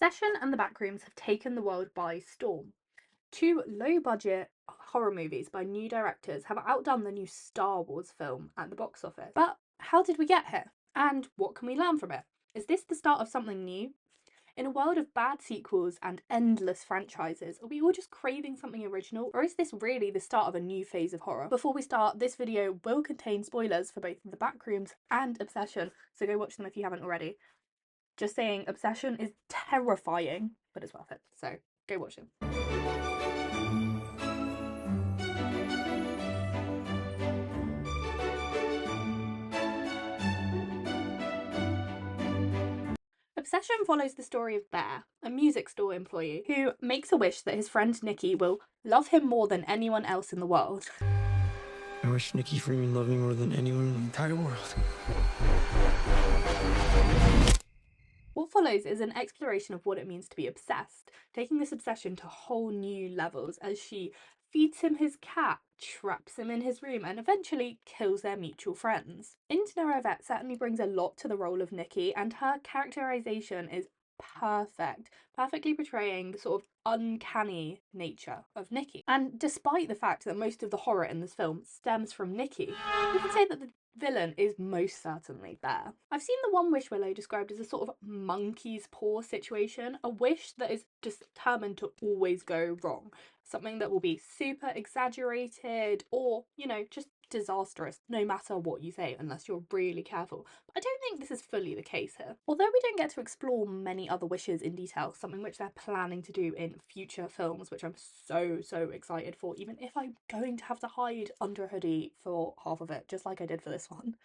Obsession and The Backrooms have taken the world by storm. Two low-budget horror movies by new directors have outdone the new Star Wars film at the box office. But how did we get here? And what can we learn from it? Is this the start of something new? In a world of bad sequels and endless franchises, are we all just craving something original? Or is this really the start of a new phase of horror? Before we start, this video will contain spoilers for both The Backrooms and Obsession, so go watch them if you haven't already. Just saying, Obsession is terrifying, but it's worth it, so go watch them. Obsession follows the story of Bear, a music store employee who makes a wish that his friend Nikki will love him more than anyone else in the world. I wish Nikki Freeman loved me more than anyone in the entire world. What follows is an exploration of what it means to be obsessed, taking this obsession to whole new levels as she feeds him his cat, traps him in his room, and eventually kills their mutual friends. Intina Rivette certainly brings a lot to the role of Nikki, and her characterization is perfectly portraying the sort of uncanny nature of Nikki. And despite the fact that most of the horror in this film stems from Nikki, we can say that the villain is most certainly Bear. I've seen the One Wish Willow described as a sort of monkey's paw situation, a wish that is determined to always go wrong. Something that will be super exaggerated or, just disastrous, no matter what you say, unless you're really careful. But I don't think this is fully the case here. Although we don't get to explore many other wishes in detail, something which they're planning to do in future films, which I'm so excited for, even if I'm going to have to hide under a hoodie for half of it, just like I did for this one.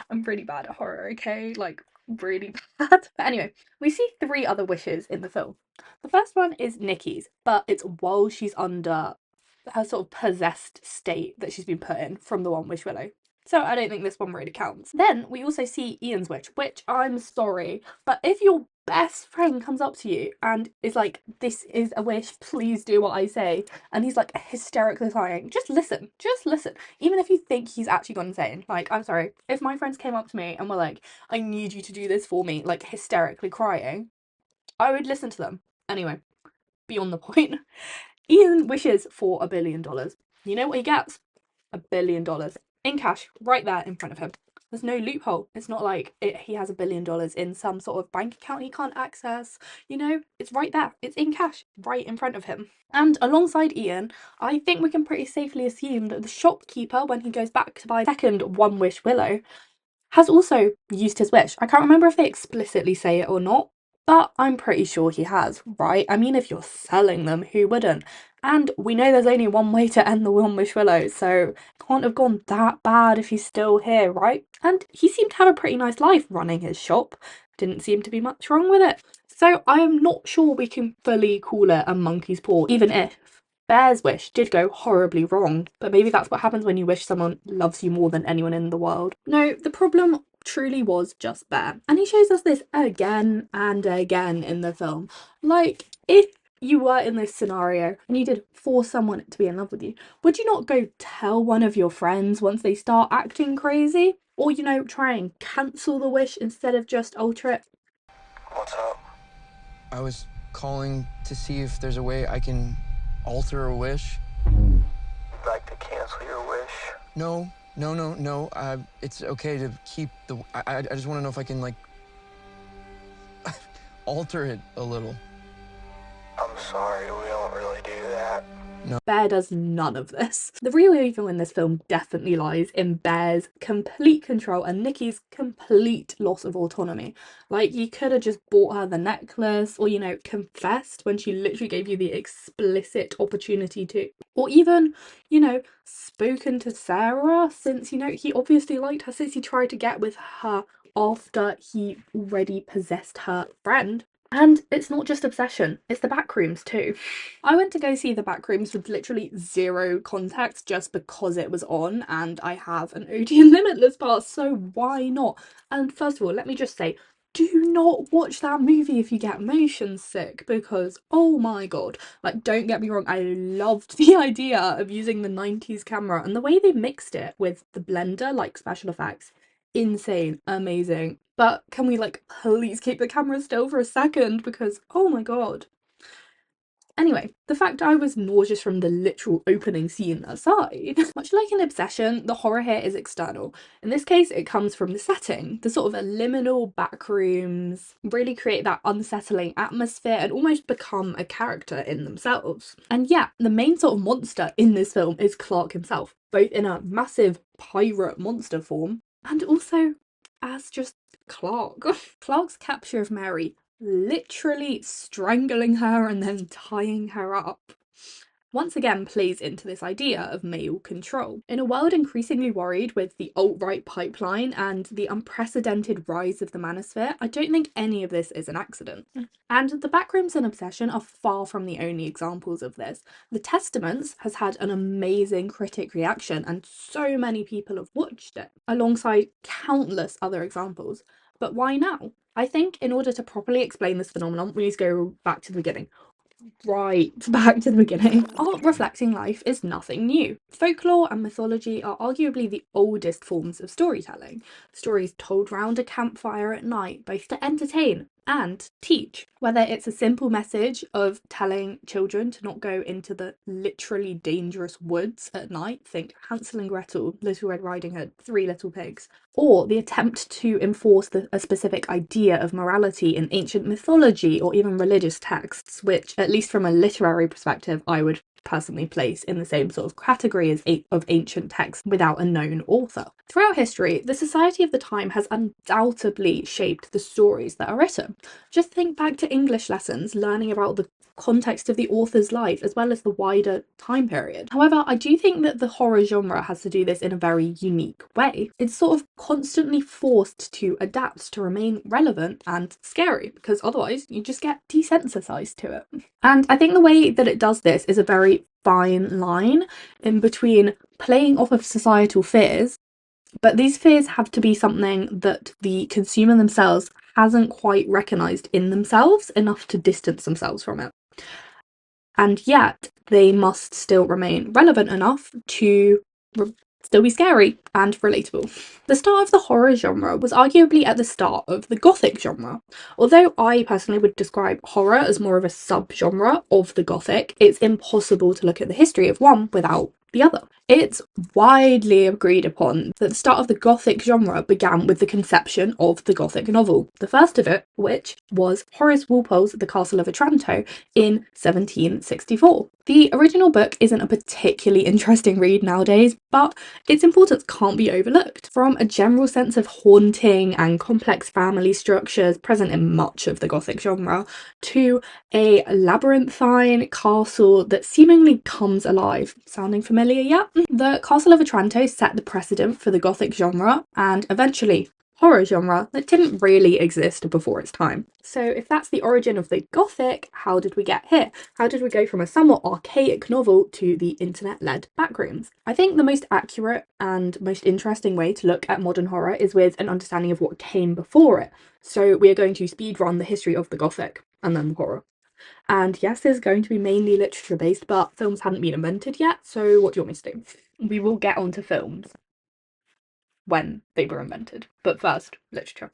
I'm really bad at horror, okay? Like, really bad. But anyway, we see 3 other wishes in the film. The first one is Nikki's, but it's while she's under her sort of possessed state that she's been put in from the One Wish Willow. So I don't think this one really counts. Then we also see Ian's wish, which I'm sorry, but if your best friend comes up to you and is like, this is a wish, please do what I say, and he's like hysterically crying, just listen. Even if you think he's actually gone insane. Like, I'm sorry, if my friends came up to me and were like, I need you to do this for me, like hysterically crying, I would listen to them. Anyway, beyond the point. Ian wishes for $1 billion. You know what he gets? $1 billion in cash, right there in front of him. There's no loophole. It's not like he has $1 billion in some sort of bank account he can't access. It's right there. It's in cash, right in front of him. And alongside Ian, I think we can pretty safely assume that the shopkeeper, when he goes back to buy second One Wish Willow, has also used his wish. I can't remember if they explicitly say it or not, but I'm pretty sure he has, right? I mean, if you're selling them, who wouldn't? And we know there's only one way to end the One Wish Willow, so it can't have gone that bad if he's still here, right? And he seemed to have a pretty nice life running his shop. Didn't seem to be much wrong with it. So I am not sure we can fully call it a monkey's paw, even if Bear's wish did go horribly wrong, but maybe that's what happens when you wish someone loves you more than anyone in the world. No, the problem truly was just Bear, and he shows us this again and again in the film. Like, if you were in this scenario and you did force someone to be in love with you, would you not go tell one of your friends once they start acting crazy? Or, try and cancel the wish instead of just alter it? What's up? I was calling to see if there's a way I can alter a wish. You'd like to cancel your wish? No. It's okay to keep the... I just want to know if I can, like, alter it a little. I'm sorry, we don't really do that. No. Bear does none of this. The real evil in this film definitely lies in Bear's complete control and Nikki's complete loss of autonomy. Like, you could have just bought her the necklace or, confessed when she literally gave you the explicit opportunity to. Or even, spoken to Sarah since, he obviously liked her since he tried to get with her after he already possessed her friend. And it's not just Obsession, it's The Backrooms too. I went to go see The Backrooms with literally 0 context just because it was on and I have an Odeon Limitless pass, so why not? And first of all, let me just say, do not watch that movie if you get motion sick, because oh my god, like, don't get me wrong, I loved the idea of using the 90s camera and the way they mixed it with the blender, like special effects. insane, amazing. But can we like please keep the camera still for a second, because oh my god. Anyway, the fact I was nauseous from the literal opening scene aside, much like in Obsession, the horror here is external. In this case, it comes from the setting. The sort of liminal backrooms really create that unsettling atmosphere and almost become a character in themselves. And yeah, the main sort of monster in this film is Clark himself, both in a massive pirate monster form and also as just Clark. Clark's capture of Mary, literally strangling her and then tying her up, once again plays into this idea of male control. In a world increasingly worried with the alt-right pipeline and the unprecedented rise of the manosphere, I don't think any of this is an accident. And the Backrooms and Obsession are far from the only examples of this. The Testaments has had an amazing critic reaction and so many people have watched it, alongside countless other examples. But why now? I think in order to properly explain this phenomenon, we need to go back to the beginning. Right, back to the beginning. Art reflecting life is nothing new. Folklore and mythology are arguably the oldest forms of storytelling. Stories told round a campfire at night, both to entertain and teach. Whether it's a simple message of telling children to not go into the literally dangerous woods at night, think Hansel and Gretel, Little Red Riding Hood, Three Little Pigs, or the attempt to enforce a specific idea of morality in ancient mythology or even religious texts, which, at least from a literary perspective, I would personally place in the same sort of category as of ancient texts without a known author. Throughout history, the society of the time has undoubtedly shaped the stories that are written. Just think back to English lessons, learning about the context of the author's life as well as the wider time period. However, I do think that the horror genre has to do this in a very unique way. It's sort of constantly forced to adapt to remain relevant and scary, because otherwise you just get desensitized to it. And I think the way that it does this is a very fine line in between playing off of societal fears, but these fears have to be something that the consumer themselves hasn't quite recognised in themselves enough to distance themselves from it. And yet they must still remain relevant enough to still be scary and relatable. The start of the horror genre was arguably at the start of the gothic genre. Although I personally would describe horror as more of a subgenre of the gothic, it's impossible to look at the history of one without the other. It's widely agreed upon that the start of the Gothic genre began with the conception of the Gothic novel, the first of it, which was Horace Walpole's The Castle of Otranto in 1764. The original book isn't a particularly interesting read nowadays, but its importance can't be overlooked. From a general sense of haunting and complex family structures present in much of the Gothic genre, to a labyrinthine castle that seemingly comes alive. Sounding familiar yet? The Castle of Otranto set the precedent for the Gothic genre and eventually horror genre that didn't really exist before its time. So if that's the origin of the Gothic, how did we get here? How did we go from a somewhat archaic novel to the internet-led backrooms? I think the most accurate and most interesting way to look at modern horror is with an understanding of what came before it. So we are going to speedrun the history of the Gothic and then the horror. And yes, this is going to be mainly literature based, but films hadn't been invented yet, so what do you want me to do? We will get onto films when they were invented, but first, literature.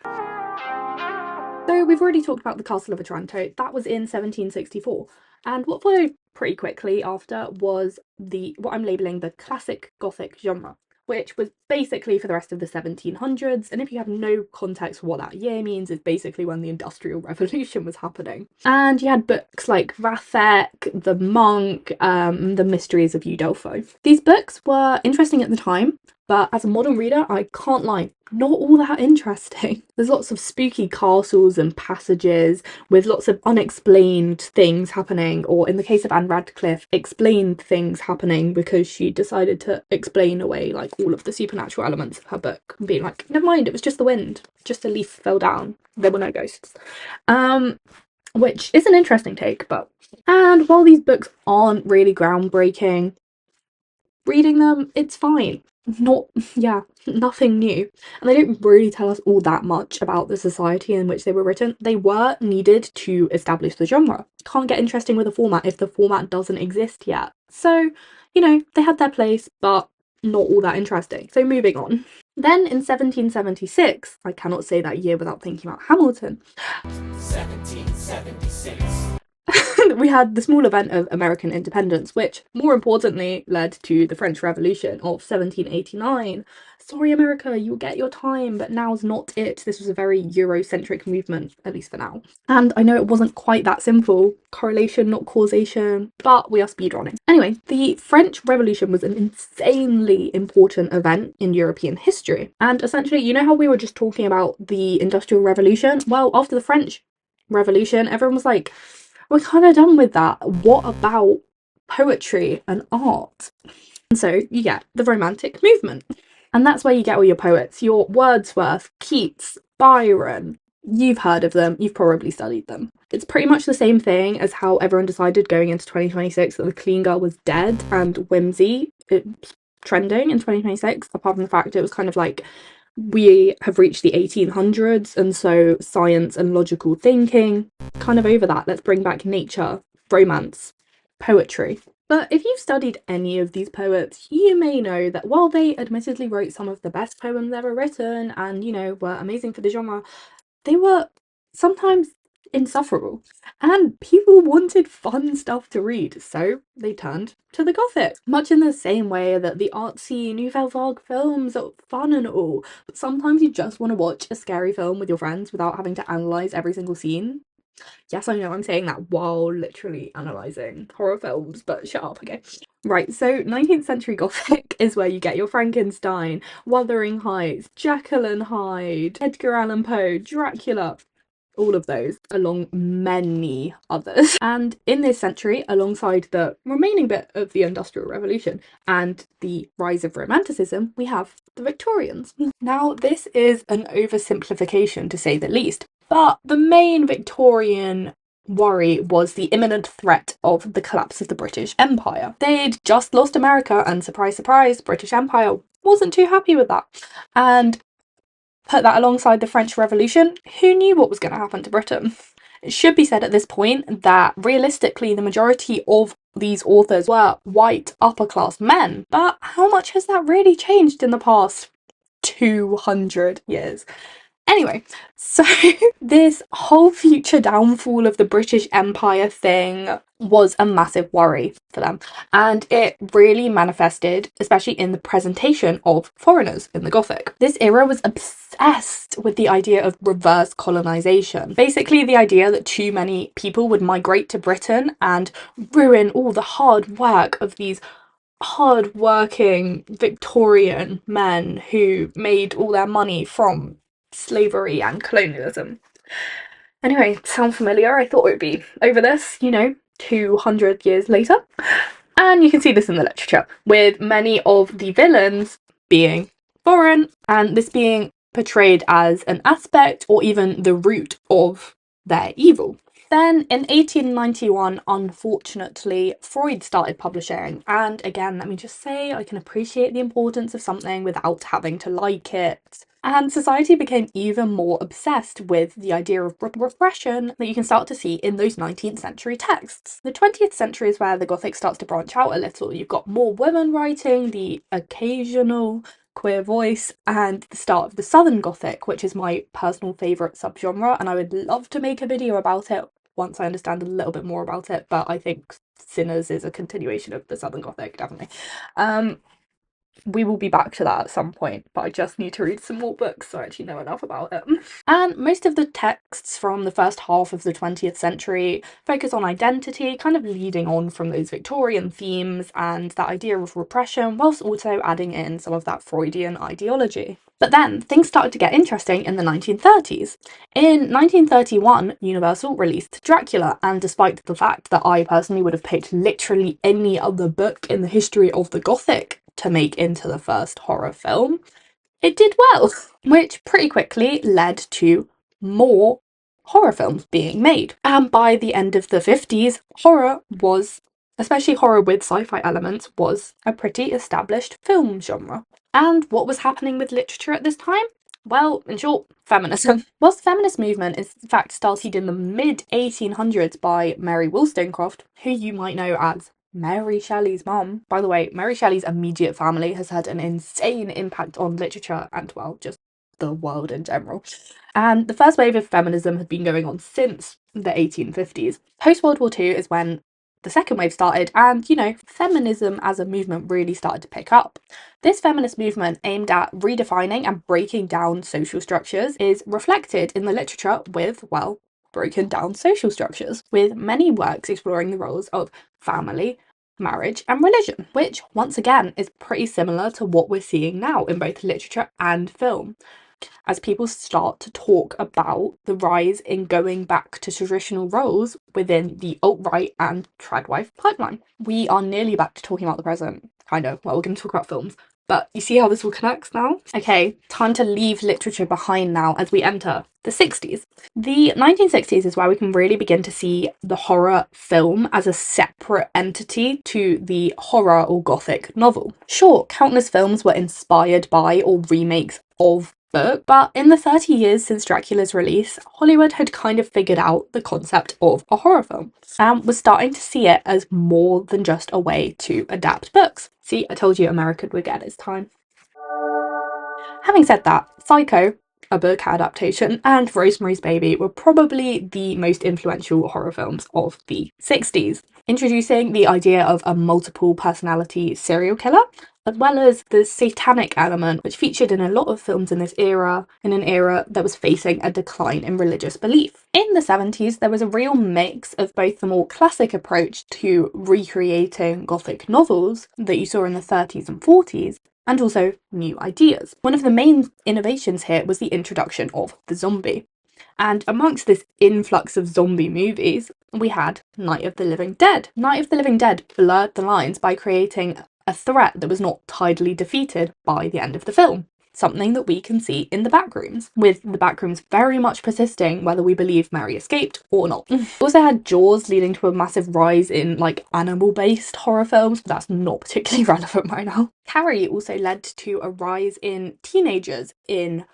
So we've already talked about the Castle of Otranto. That was in 1764, and what followed pretty quickly after was what I'm labelling the classic Gothic genre, which was basically for the rest of the 1700s, and if you have no context for what that year means, it's basically when the Industrial Revolution was happening. And you had books like Vathek, The Monk, The Mysteries of Udolpho. These books were interesting at the time, but as a modern reader, I can't lie, not all that interesting. There's lots of spooky castles and passages with lots of unexplained things happening, or in the case of Anne Radcliffe, explained things happening because she decided to explain away like all of the supernatural elements of her book, being like, never mind, it was just the wind, just a leaf fell down, there were no ghosts. Which is an interesting take, but... And while these books aren't really groundbreaking, reading them, it's fine. Nothing new. And they don't really tell us all that much about the society in which they were written. They were needed to establish the genre. Can't get interesting with a format if the format doesn't exist yet. So, they had their place, but not all that interesting. So moving on. Then in 1776, I cannot say that year without thinking about Hamilton. 1776. We had the small event of American independence, which more importantly led to the French Revolution of 1789. Sorry, America, you'll get your time, but now's not it. This was a very Eurocentric movement, at least for now. And I know it wasn't quite that simple. Correlation, not causation, but we are speedrunning. Anyway, the French Revolution was an insanely important event in European history. And essentially, you know how we were just talking about the Industrial Revolution? Well, after the French Revolution, everyone was like, we're kind of done with that. What about poetry and art? And so you get the Romantic movement. And that's where you get all your poets, your Wordsworth, Keats, Byron. You've heard of them, you've probably studied them. It's pretty much the same thing as how everyone decided going into 2026 that the clean girl was dead and whimsy trending in 2026, apart from the fact it was kind of like, we have reached the 1800s, and so science and logical thinking, kind of over that. Let's bring back nature, romance, poetry. But if you've studied any of these poets, you may know that while they admittedly wrote some of the best poems ever written and, you know, were amazing for the genre, they were sometimes insufferable. And people wanted fun stuff to read, so they turned to the Gothic. Much in the same way that the artsy Nouvelle Vague films are fun and all, but sometimes you just want to watch a scary film with your friends without having to analyse every single scene. Yes, I know I'm saying that while literally analysing horror films, but shut up, okay? Right, so 19th century Gothic is where you get your Frankenstein, Wuthering Heights, Jekyll and Hyde, Edgar Allan Poe, Dracula, all of those, along many others. And in this century, alongside the remaining bit of the Industrial Revolution and the rise of Romanticism, we have the Victorians. Now, this is an oversimplification to say the least, but the main Victorian worry was the imminent threat of the collapse of the British Empire. They'd just lost America, and surprise, surprise, British Empire wasn't too happy with that. And put that alongside the French Revolution, who knew what was going to happen to Britain? It should be said at this point that realistically the majority of these authors were white upper class men, but how much has that really changed in the past 200 years? Anyway, so this whole future downfall of the British Empire thing was a massive worry for them, and it really manifested, especially in the presentation of foreigners in the Gothic. This era was obsessed with the idea of reverse colonization, basically the idea that too many people would migrate to Britain and ruin all the hard work of these hard-working Victorian men who made all their money from slavery and colonialism. Anyway, sound familiar? I thought it would be over this, 200 years later. And you can see this in the literature, with many of the villains being foreign, and this being portrayed as an aspect or even the root of their evil. Then in 1891, unfortunately, Freud started publishing, and again, let me just say, I can appreciate the importance of something without having to like it. And society became even more obsessed with the idea of repression that you can start to see in those 19th century texts. The 20th century is where the Gothic starts to branch out a little. You've got more women writing, the occasional queer voice, and the start of the Southern Gothic, which is my personal favourite subgenre, and I would love to make a video about it once I understand a little bit more about it, but I think Sinners is a continuation of the Southern Gothic, definitely. We will be back to that at some point, but I just need to read some more books so I actually know enough about it. And most of the texts from the first half of the 20th century focus on identity, kind of leading on from those Victorian themes and that idea of repression, whilst also adding in some of that Freudian ideology. But then things started to get interesting in the 1930s. In 1931, Universal released Dracula, and despite the fact that I personally would have picked literally any other book in the history of the Gothic to make into the first horror film, it did well, which pretty quickly led to more horror films being made. And by the end of the 50s, horror was, especially horror with sci-fi elements, was a pretty established film genre. And what was happening with literature at this time? Well, in short, feminism. Whilst the feminist movement is in fact started in the mid-1800s by Mary Wollstonecraft, who you might know as Mary Shelley's mum. By the way, Mary Shelley's immediate family has had an insane impact on literature and, well, just the world in general. And the first wave of feminism had been going on since the 1850s. Post World War II is when the second wave started, and, feminism as a movement really started to pick up. This feminist movement, aimed at redefining and breaking down social structures, is reflected in the literature with, well, broken down social structures, with many works exploring the roles of family, marriage, and religion, which, once again, is pretty similar to what we're seeing now in both literature and film, as people start to talk about the rise in going back to traditional roles within the alt-right and tradwife pipeline. We are nearly back to talking about the present, kind of. Well, we're going to talk about films. But you see how this all connects now? Okay, time to leave literature behind now as we enter the 60s. The 1960s is where we can really begin to see the horror film as a separate entity to the horror or gothic novel. Sure, countless films were inspired by or remakes of book, but in the 30 years since Dracula's release, Hollywood had kind of figured out the concept of a horror film and was starting to see it as more than just a way to adapt books. See, I told you America would get its time. Having said that, Psycho, a book adaptation, and Rosemary's Baby were probably the most influential horror films of the 60s, introducing the idea of a multiple personality serial killer, as well as the satanic element, which featured in a lot of films in this era, in an era that was facing a decline in religious belief. In the 70s, there was a real mix of both the more classic approach to recreating Gothic novels that you saw in the 30s and 40s, and also new ideas. One of the main innovations here was the introduction of the zombie. And amongst this influx of zombie movies, we had Night of the Living Dead. Night of the Living Dead blurred the lines by creating a threat that was not tidily defeated by the end of the film. Something that we can see in The Backrooms, with The Backrooms very much persisting whether we believe Mary escaped or not. We also had Jaws, leading to a massive rise in animal-based horror films, but that's not particularly relevant right now. Carrie also led to a rise in teenagers in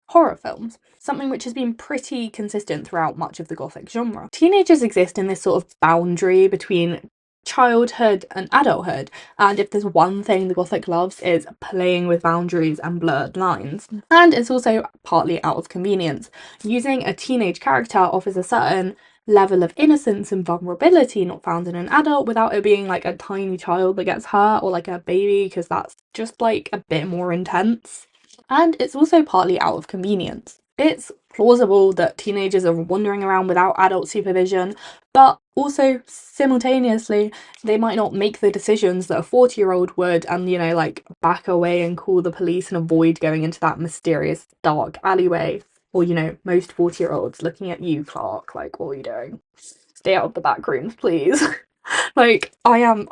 horror films, something which has been pretty consistent throughout much of the Gothic genre. Teenagers exist in this sort of boundary between childhood and adulthood, and if there's one thing the Gothic loves, is playing with boundaries and blurred lines. And it's also partly out of convenience. Using a teenage character offers a certain level of innocence and vulnerability not found in an adult without it being like a tiny child that gets hurt or like a baby, because that's just like a bit more intense. And it's also partly out of convenience. It's plausible that teenagers are wandering around without adult supervision, but also simultaneously they might not make the decisions that a 40-year-old would and, back away and call the police and avoid going into that mysterious dark alleyway. Or, most 40-year-olds looking at you, Clark, like, what are you doing? Stay out of the back rooms, please. I am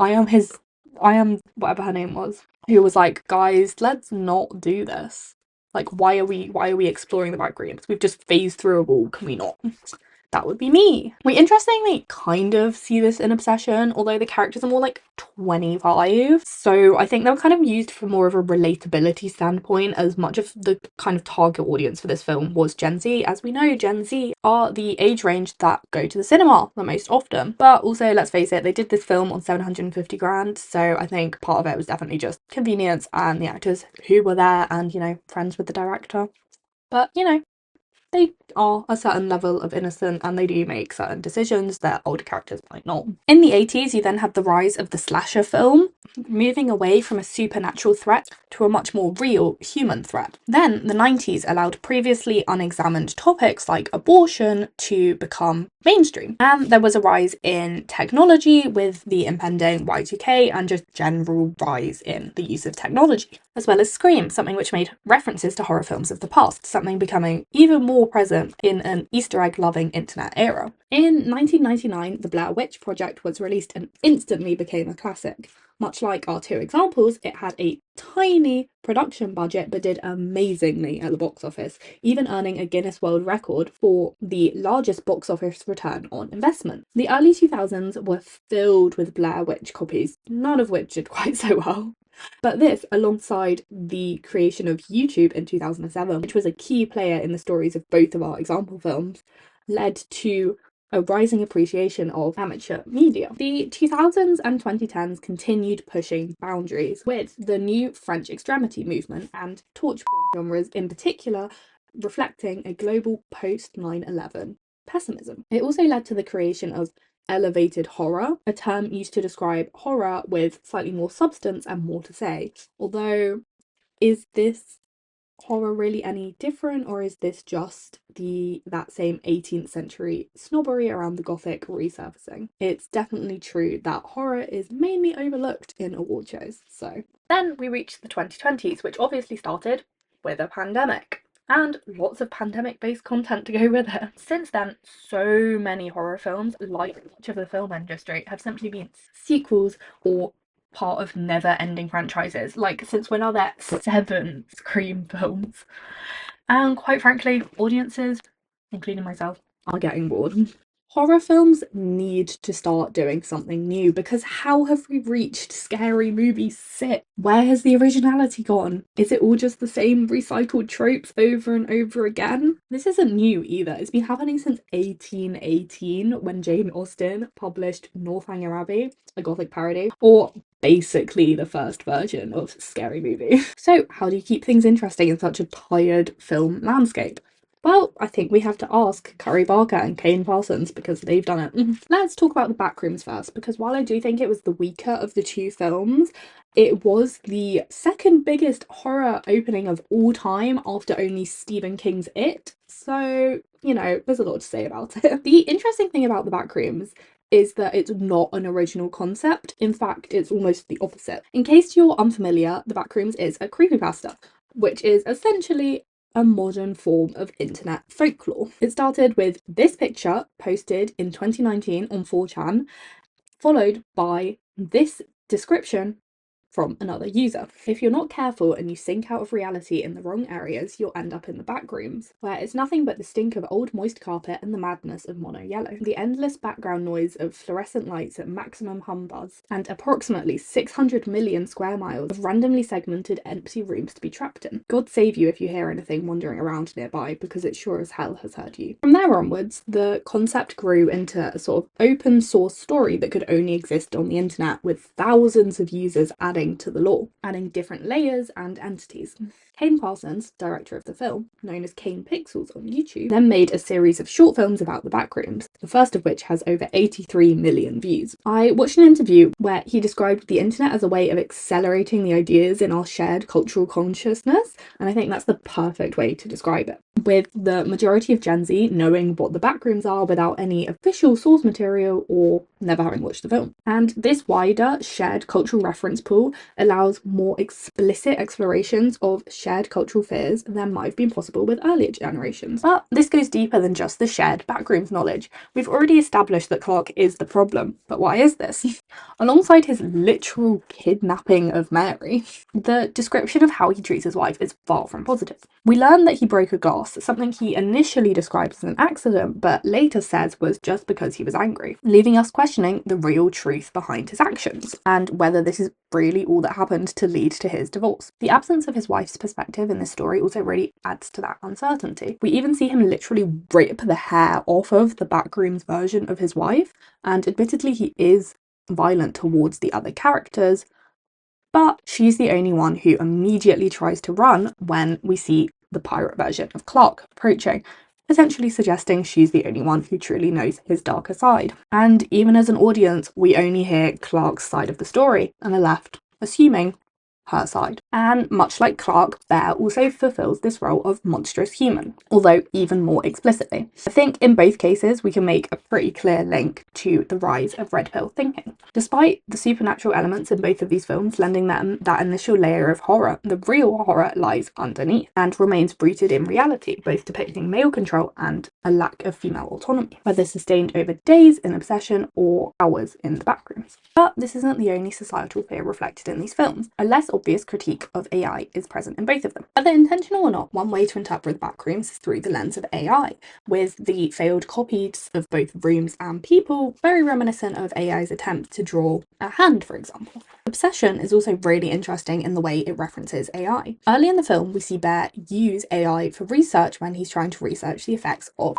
whatever her name was, who was like, guys, let's not do this. Like, why are we exploring the back rooms? We've just phased through a wall, can we not? That would be me. We interestingly kind of see this in Obsession, although the characters are more like 25. So I think they were kind of used for more of a relatability standpoint, as much of the kind of target audience for this film was Gen Z. As we know, Gen Z are the age range that go to the cinema the most often. But also, let's face it, they did this film on 750 grand. So I think part of it was definitely just convenience and the actors who were there and, friends with the director. But, they are a certain level of innocent and they do make certain decisions that older characters might not. In the 80s, you then have the rise of the slasher film, moving away from a supernatural threat to a much more real human threat. Then the 90s allowed previously unexamined topics like abortion to become mainstream. And there was a rise in technology with the impending Y2K and just general rise in the use of technology, as well as Scream, something which made references to horror films of the past, something becoming even more present in an Easter egg loving internet era. In 1999, The Blair Witch Project was released and instantly became a classic. Much like our two examples, it had a tiny production budget but did amazingly at the box office, even earning a Guinness World Record for the largest box office return on investment. The early 2000s were filled with Blair Witch copies, none of which did quite so well. But this, alongside the creation of YouTube in 2007, which was a key player in the stories of both of our example films, led to a rising appreciation of amateur media. The 2000s and 2010s continued pushing boundaries with the new French extremity movement and torture porn genres in particular, reflecting a global post 9/11 pessimism. It also led to the creation of elevated horror, a term used to describe horror with slightly more substance and more to say. Although, is this horror really any different, or is this just that same 18th century snobbery around the gothic resurfacing? It's definitely true that horror is mainly overlooked in award shows. So then we reach the 2020s, which obviously started with a pandemic and lots of pandemic based content to go with it. Since then, so many horror films, like much of the film industry, have simply been sequels or part of never-ending franchises. Like, since when are there 7 Scream films? And quite frankly, audiences, including myself, are getting bored. Horror films need to start doing something new, because how have we reached Scary Movie 6? Where has the originality gone? Is it all just the same recycled tropes over and over again? This isn't new either. It's been happening since 1818 when Jane Austen published Northanger Abbey, a gothic parody, or basically the first version of Scary Movie. So how do you keep things interesting in such a tired film landscape? Well, I think we have to ask Curry Barker and Kane Parsons, because they've done it. Let's talk about The Backrooms first, because while I do think it was the weaker of the two films, it was the second biggest horror opening of all time after only Stephen King's It. So, you know, there's a lot to say about it. The interesting thing about The Backrooms is that it's not an original concept. In fact, it's almost the opposite. In case you're unfamiliar, The Backrooms is a creepypasta, which is essentially a modern form of internet folklore. It started with this picture posted in 2019 on 4chan, followed by this description from another user. If you're not careful and you sink out of reality in the wrong areas, you'll end up in the back rooms, where it's nothing but the stink of old moist carpet and the madness of mono yellow, the endless background noise of fluorescent lights at maximum hum buzz, and approximately 600 million square miles of randomly segmented empty rooms to be trapped in. God save you if you hear anything wandering around nearby, because it sure as hell has heard you. From there onwards, the concept grew into a sort of open source story that could only exist on the internet, with thousands of users adding to the lore, adding different layers and entities. Kane Parsons, director of the film, known as Kane Pixels on YouTube, then made a series of short films about the Backrooms, the first of which has over 83 million views. I watched an interview where he described the internet as a way of accelerating the ideas in our shared cultural consciousness, and I think that's the perfect way to describe it. With the majority of Gen Z knowing what the Backrooms are without any official source material or never having watched the film. And this wider shared cultural reference pool allows more explicit explorations of shared cultural fears than might have been possible with earlier generations. But this goes deeper than just the shared Backrooms knowledge. We've already established that Clark is the problem, but why is this? Alongside his literal kidnapping of Mary, the description of how he treats his wife is far from positive. We learn that he broke a glass, something he initially describes as an accident, but later says was just because he was angry, leaving us questioning the real truth behind his actions, and whether this is really all that happened to lead to his divorce. The absence of his wife's perspective in this story also really adds to that uncertainty. We even see him literally rip the hair off of the Backrooms version of his wife, and admittedly he is violent towards the other characters, but she's the only one who immediately tries to run when we see the pirate version of Clark approaching, essentially suggesting she's the only one who truly knows his darker side. And even as an audience, we only hear Clark's side of the story and are left assuming her side. And much like Clark, Bear also fulfills this role of monstrous human, although even more explicitly. I think in both cases we can make a pretty clear link to the rise of red pill thinking. Despite the supernatural elements in both of these films lending them that initial layer of horror, the real horror lies underneath and remains rooted in reality, both depicting male control and a lack of female autonomy, whether sustained over days in Obsession or hours in the Backrooms. But this isn't the only societal fear reflected in these films. A less obvious critique of AI is present in both of them. Whether intentional or not, one way to interpret the Backrooms is through the lens of AI, with the failed copies of both rooms and people very reminiscent of AI's attempt to draw a hand, for example. Obsession is also really interesting in the way it references AI. Early in the film, we see Bear use AI for research when he's trying to research the effects of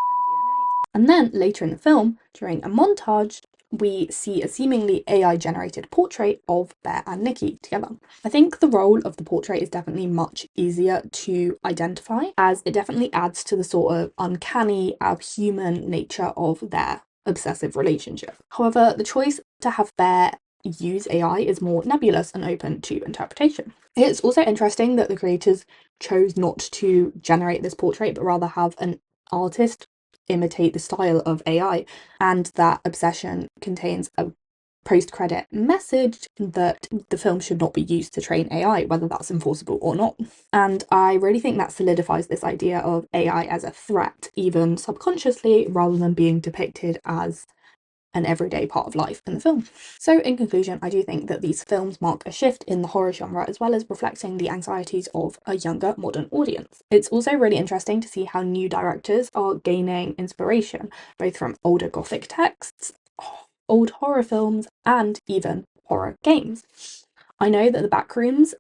And then later in the film, during a montage, we see a seemingly AI generated portrait of Bear and Nikki together. I think the role of the portrait is definitely much easier to identify, as it definitely adds to the sort of uncanny, human nature of their obsessive relationship. However, the choice to have Bear use AI is more nebulous and open to interpretation. It's also interesting that the creators chose not to generate this portrait, but rather have an artist imitate the style of AI, and that Obsession contains a post-credit message that the film should not be used to train AI, whether that's enforceable or not. And I really think that solidifies this idea of AI as a threat, even subconsciously, rather than being depicted as an everyday part of life in the film. So in conclusion, I do think that these films mark a shift in the horror genre, as well as reflecting the anxieties of a younger modern audience. It's also really interesting to see how new directors are gaining inspiration, both from older gothic texts, old horror films, and even horror games. I know that The Backrooms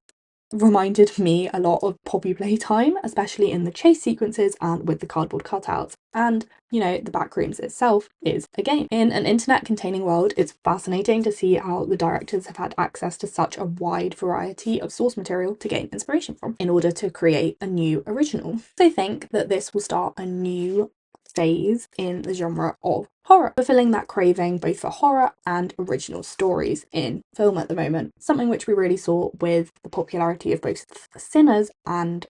reminded me a lot of Poppy Playtime, especially in the chase sequences and with the cardboard cutouts. And, you know, The Backrooms itself is a game. In an internet-containing world, it's fascinating to see how the directors have had access to such a wide variety of source material to gain inspiration from in order to create a new original. So I think that this will start a new phase in the genre of horror, fulfilling that craving both for horror and original stories in film at the moment, something which we really saw with the popularity of both Sinners and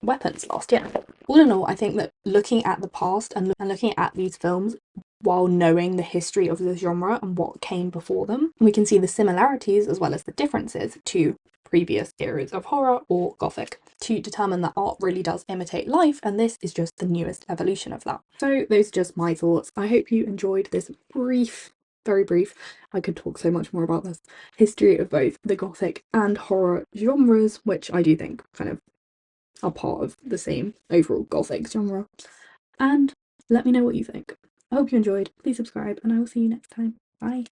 Weapons last year. All in all, I think that looking at the past and looking at these films while knowing the history of the genre and what came before them, we can see the similarities as well as the differences to previous eras of horror or gothic to determine that art really does imitate life, and this is just the newest evolution of that. So those are just my thoughts. I hope you enjoyed this very brief, I could talk so much more about this, history of both the gothic and horror genres, which I do think kind of are part of the same overall gothic genre. And let me know what you think. I hope you enjoyed. Please subscribe, and I will see you next time. Bye.